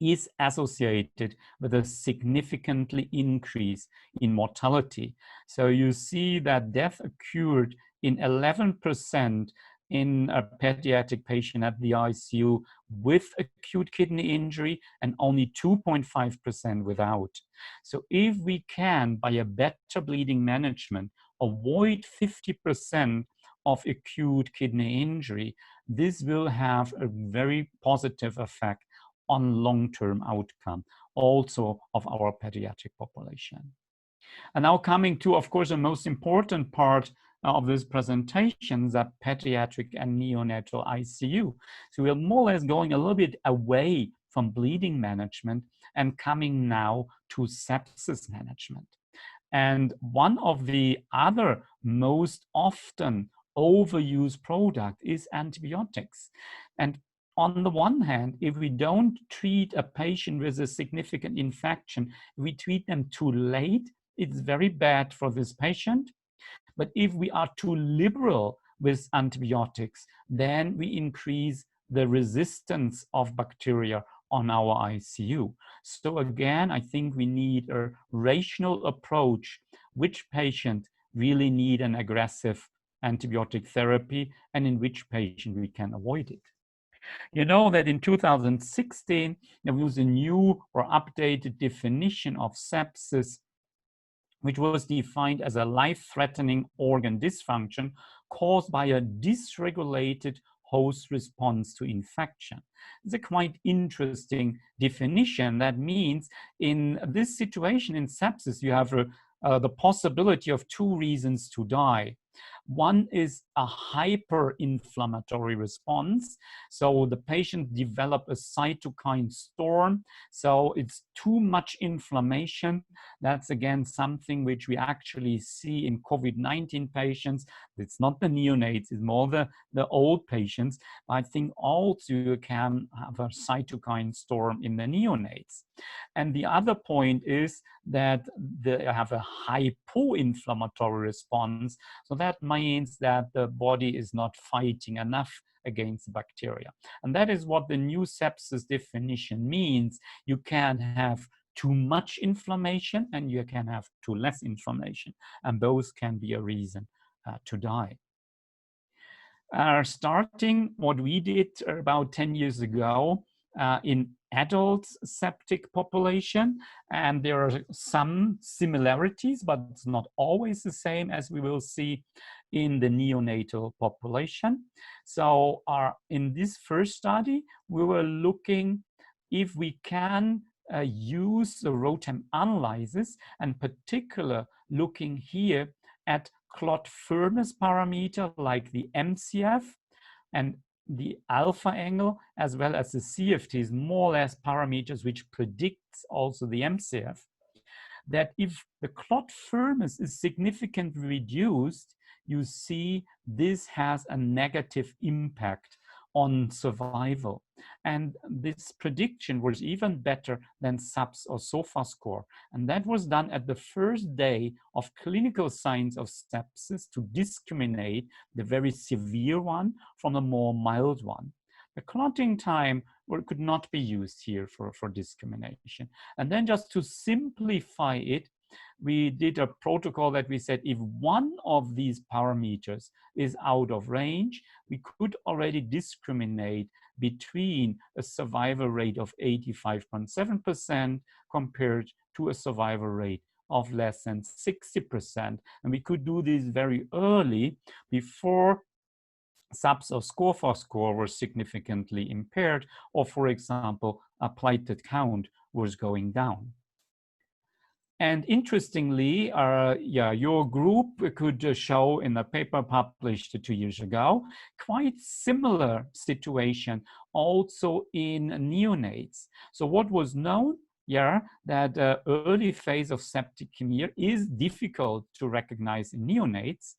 S1: is associated with a significantly increase in mortality. So you see that death occurred in 11% in a pediatric patient at the ICU with acute kidney injury and only 2.5% without. So if we can, by a better bleeding management, avoid 50% of acute kidney injury, this will have a very positive effect on long-term outcome, also of our pediatric population. And now coming to, of course, the most important part of this presentation, that pediatric and neonatal ICU. So we're more or less going a little bit away from bleeding management and coming now to sepsis management. And one of the other most often overused product is antibiotics. And on the one hand, if we don't treat a patient with a significant infection, we treat them too late, it's very bad for this patient. But if we are too liberal with antibiotics, then we increase the resistance of bacteria on our ICU. So again, I think we need a rational approach. Which patient really need an aggressive antibiotic therapy and in which patient we can avoid it. You know that in 2016, there was a new or updated definition of sepsis, which was defined as a life-threatening organ dysfunction caused by a dysregulated host response to infection. It's a quite interesting definition. That means in this situation in sepsis, you have the possibility of two reasons to die. One is a hyperinflammatory response. So the patient develop a cytokine storm. So it's too much inflammation. That's again something which we actually see in COVID-19 patients. It's not the neonates, it's more the old patients. I think also you can have a cytokine storm in the neonates. And the other point is that they have a hypoinflammatory response. So that means that the body is not fighting enough against bacteria. And that is what the new sepsis definition means. You can have too much inflammation and you can have too less inflammation. And those can be a reason to die. Starting what we did about 10 years ago in adult septic population, and there are some similarities, but it's not always the same, as we will see in the neonatal population. So in this first study, we were looking if we can use the ROTEM analysis, and particular looking here at clot firmness parameter like the MCF and the alpha angle, as well as the CFT, is more or less parameters which predicts also the MCF, that if the clot firmness is significantly reduced, you see this has a negative impact on survival. And this prediction was even better than SAPS or SOFA score. And that was done at the first day of clinical signs of sepsis to discriminate the very severe one from a more mild one. The clotting time could not be used here for discrimination. And then just to simplify it, we did a protocol that we said if one of these parameters is out of range, we could already discriminate between a survival rate of 85.7% compared to a survival rate of less than 60%. And we could do this very early before SAPS or SCOFA score was significantly impaired, or for example, a platelet count was going down. And interestingly, your group could show in a paper published 2 years ago, quite similar situation also in neonates. So what was known, that early phase of septicemia is difficult to recognize in neonates.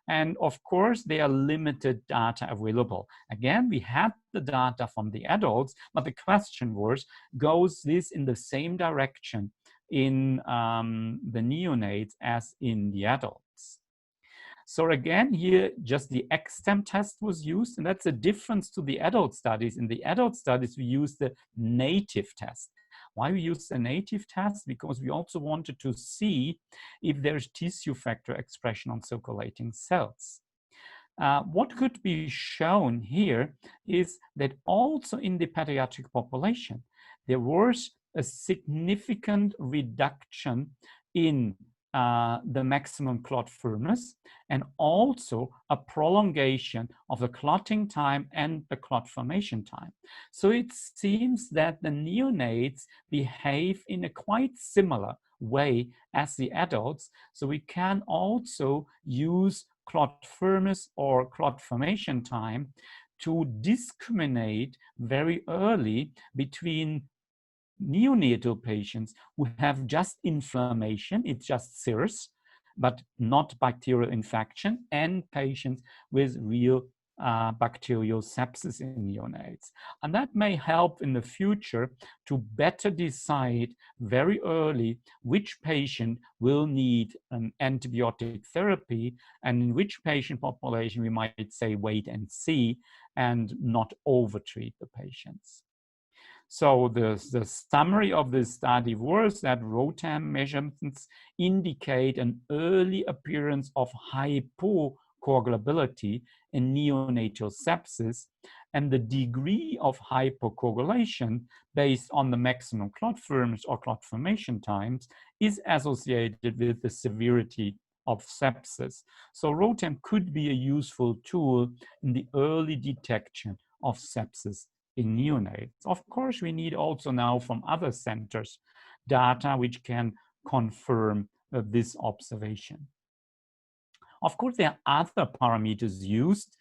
S1: And of course, there are limited data available. Again, we had the data from the adults, but the question was, goes this in the same direction in the neonates as in the adults? So again, here just the XSTEM test was used, and that's a difference to the adult studies. In the adult studies, we used the native test. Why we use the native test? Because we also wanted to see if there's tissue factor expression on circulating cells. What could be shown here is that also in the pediatric population, there was a significant reduction in the maximum clot firmness, and also a prolongation of the clotting time and the clot formation time. So it seems that the neonates behave in a quite similar way as the adults. So we can also use clot firmness or clot formation time to discriminate very early between neonatal patients who have just inflammation, it's just SIRS, but not bacterial infection, and patients with real bacterial sepsis in neonates. And that may help in the future to better decide very early which patient will need an antibiotic therapy and in which patient population we might say wait and see and not overtreat the patients. So the summary of this study was that ROTEM measurements indicate an early appearance of hypocoagulability in neonatal sepsis, and the degree of hypocoagulation based on the maximum clot firmness or clot formation times is associated with the severity of sepsis. So ROTEM could be a useful tool in the early detection of sepsis in neonates. Of course, we need also now from other centers data which can confirm this observation. Of course, there are other parameters used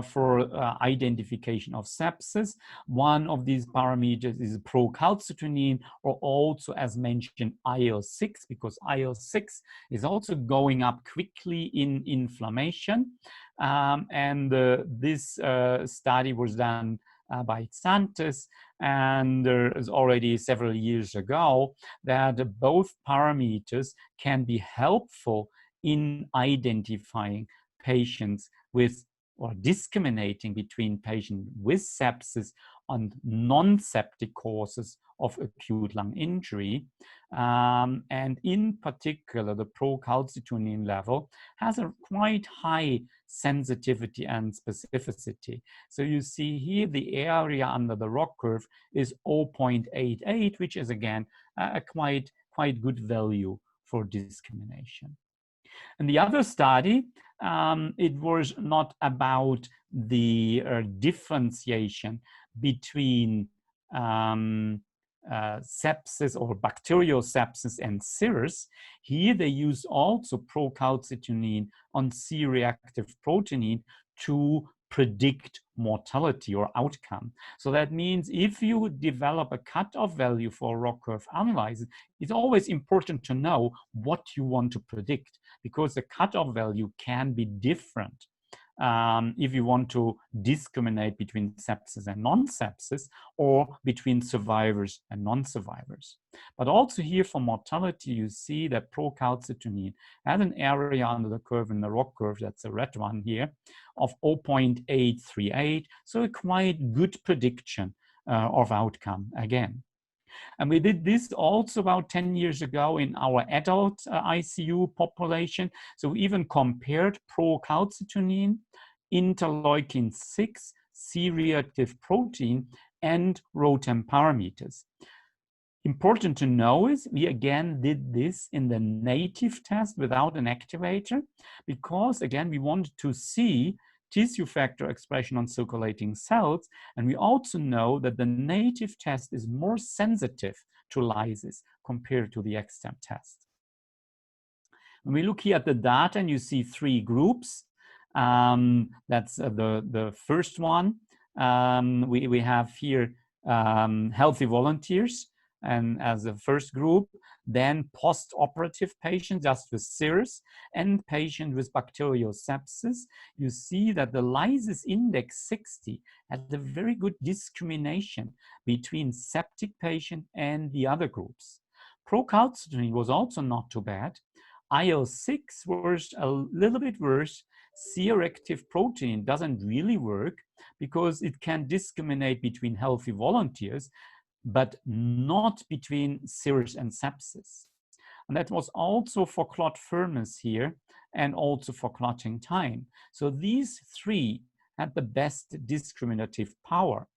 S1: for identification of sepsis. One of these parameters is procalcitonin, or also, as mentioned, IL-6, because IL-6 is also going up quickly in inflammation. This study was done by Santis, and there is already several years ago that both parameters can be helpful in identifying patients with or discriminating between patients with sepsis and non-septic causes of acute lung injury. And in particular, the procalcitonin level has a quite high sensitivity and specificity. So you see here the area under the ROC curve is 0.88, which is again a quite good value for discrimination. And the other study, it was not about the differentiation between sepsis or bacterial sepsis and SIRS. Here they use also procalcitonin on C-reactive protein to predict mortality or outcome. So that means if you develop a cutoff value for ROC curve analysis, it's always important to know what you want to predict, because the cutoff value can be different if you want to discriminate between sepsis and non-sepsis, or between survivors and non-survivors. But also here for mortality, you see that procalcitonin has an area under the curve in the ROC curve, that's the red one here, of 0.838, so a quite good prediction of outcome again. And we did this also about 10 years ago in our adult ICU population. So we even compared procalcitonin, interleukin-6, C-reactive protein, and ROTEM parameters. Important to know is we again did this in the native test without an activator, because again, we wanted to see tissue factor expression on circulating cells. And we also know that the native test is more sensitive to lysis compared to the XTEM test. When we look here at the data, and you see three groups, that's the first one. We have here healthy volunteers, and as the first group, then post-operative patients just with SIRS and patients with bacterial sepsis. You see that the lysis index 60 had a very good discrimination between septic patient and the other groups. Procalcitonin was also not too bad. IL-6 was a little bit worse. C-reactive protein doesn't really work because it can discriminate between healthy volunteers, but not between SIRS and sepsis. And that was also for clot firmness here, and also for clotting time. So these three had the best discriminative power.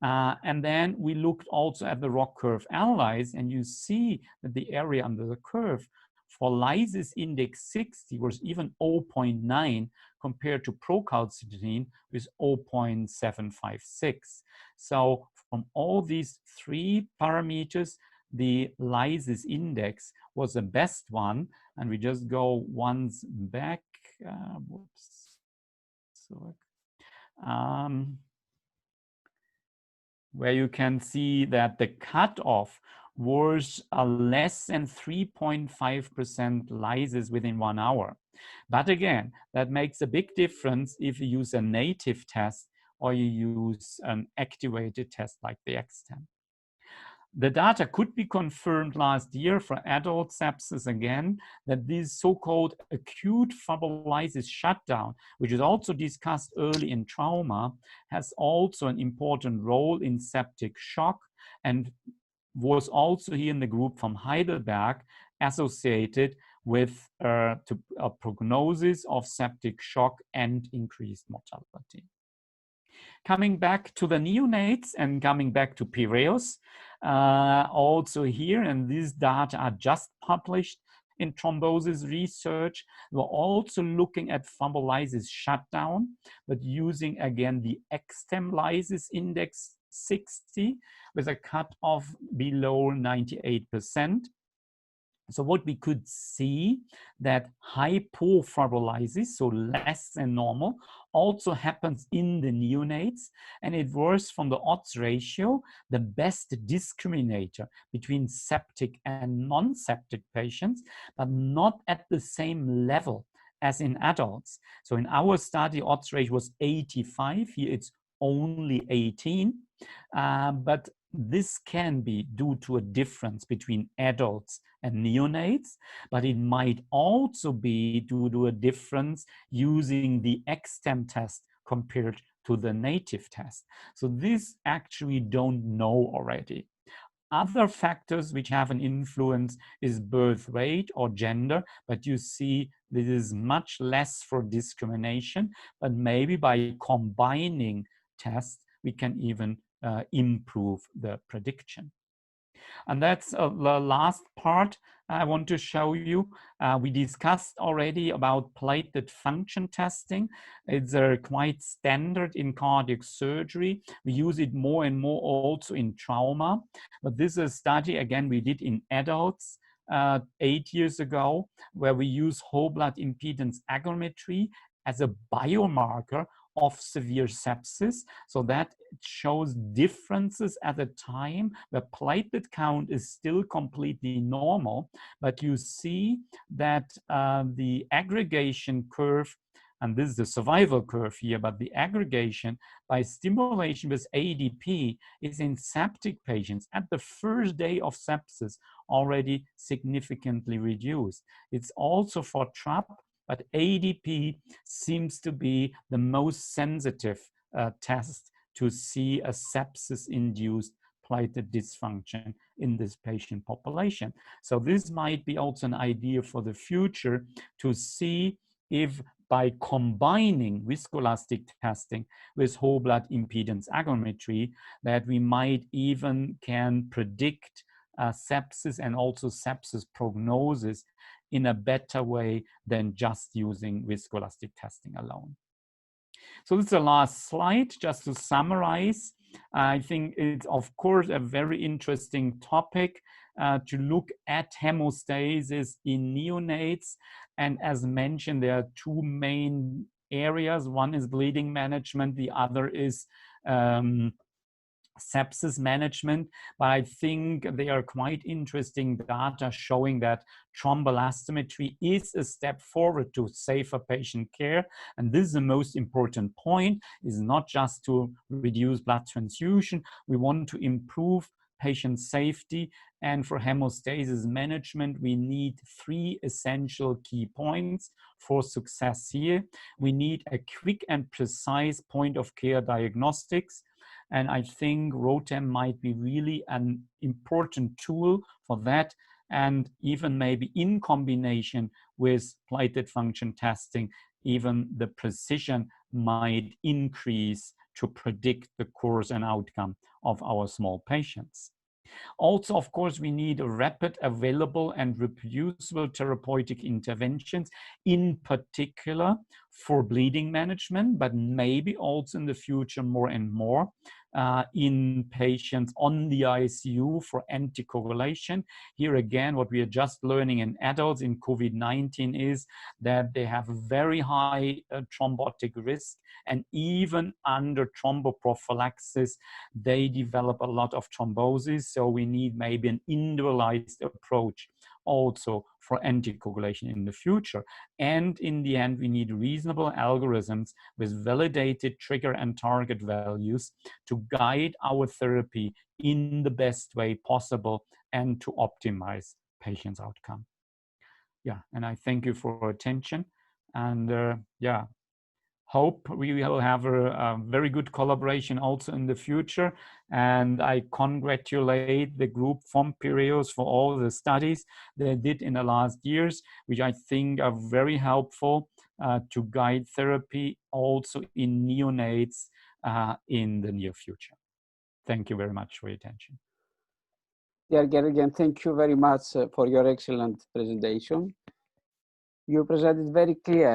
S1: And then we looked also at the ROC curve analyze, and you see that the area under the curve for lysis index 60 was even 0.9 compared to procalcitonin with 0.756. So from all these three parameters, the lysis index was the best one. And we just go once back. where you can see that the cutoff was less than 3.5% lysis within 1 hour. But again, that makes a big difference if you use a native test or you use an activated test like the XTEM. The data could be confirmed last year for adult sepsis again, that this so-called acute thrombolysis shutdown, which is also discussed early in trauma, has also an important role in septic shock and was also here in the group from Heidelberg associated with a prognosis of septic shock and increased mortality. Coming back to the neonates and coming back to Piraeus, also here, and these data are just published in thrombosis research. We're also looking at thrombolysis shutdown, but using again the XTEM lysis index 60 with a cutoff below 98%. So what we could see that hypothrombolisis, so less than normal, also happens in the neonates, and it was from the odds ratio the best discriminator between septic and non-septic patients, but not at the same level as in adults. So in our study, odds ratio was 85. Here it's only 18, but this can be due to a difference between adults and neonates, but it might also be due to a difference using the XTEM test compared to the native test. So this actually don't know already. Other factors which have an influence is birth weight or gender, but you see this is much less for discrimination, but maybe by combining tests, we can even improve the prediction. And that's the last part I want to show you. We discussed already about platelet function testing. It's quite standard in cardiac surgery. We use it more and more also in trauma. But this is a study, again, we did in adults 8 years ago, where we use whole blood impedance aggregometry as a biomarker of severe sepsis. So that shows differences at a time where platelet count is still completely normal, but you see that the aggregation curve, and this is the survival curve here, but the aggregation by stimulation with ADP is in septic patients at the first day of sepsis already significantly reduced. It's also for TRAP, but ADP seems to be the most sensitive test to see a sepsis-induced platelet dysfunction in this patient population. So this might be also an idea for the future to see if by combining viscoelastic testing with whole blood impedance aggregometry, that we might even can predict sepsis and also sepsis prognosis in a better way than just using viscoelastic testing alone. So this is the last slide, just to summarize. I think it's, of course, a very interesting topic to look at hemostasis in neonates. And as mentioned, there are two main areas. One is bleeding management, the other is sepsis management, but I think they are quite interesting data showing that thromboelastometry is a step forward to safer patient care. And this is the most important point, is not just to reduce blood transfusion. We want to improve patient safety. And for hemostasis management, we need 3 essential key points for success here. We need a quick and precise point of care diagnostics. And I think ROTEM might be really an important tool for that. And even maybe in combination with platelet function testing, even the precision might increase to predict the course and outcome of our small patients. Also, of course, we need rapid, available, and reproducible therapeutic interventions, in particular for bleeding management, but maybe also in the future more and more in patients on the ICU for anticoagulation. Here again, what we are just learning in adults in COVID-19 is that they have a very high thrombotic risk, and even under thromboprophylaxis, they develop a lot of thrombosis. So we need maybe an individualized approach also for anticoagulation in the future. And in the end, we need reasonable algorithms with validated trigger and target values to guide our therapy in the best way possible and to optimize patients' outcome. Yeah, and I thank you for your attention. And yeah, hope we will have a very good collaboration also in the future. And I congratulate the group from Piraeus for all the studies they did in the last years, which I think are very helpful to guide therapy also in neonates in the near future. Thank you very much for your attention.
S2: Dear Goerlinger, thank you very much for your excellent presentation. You presented very clear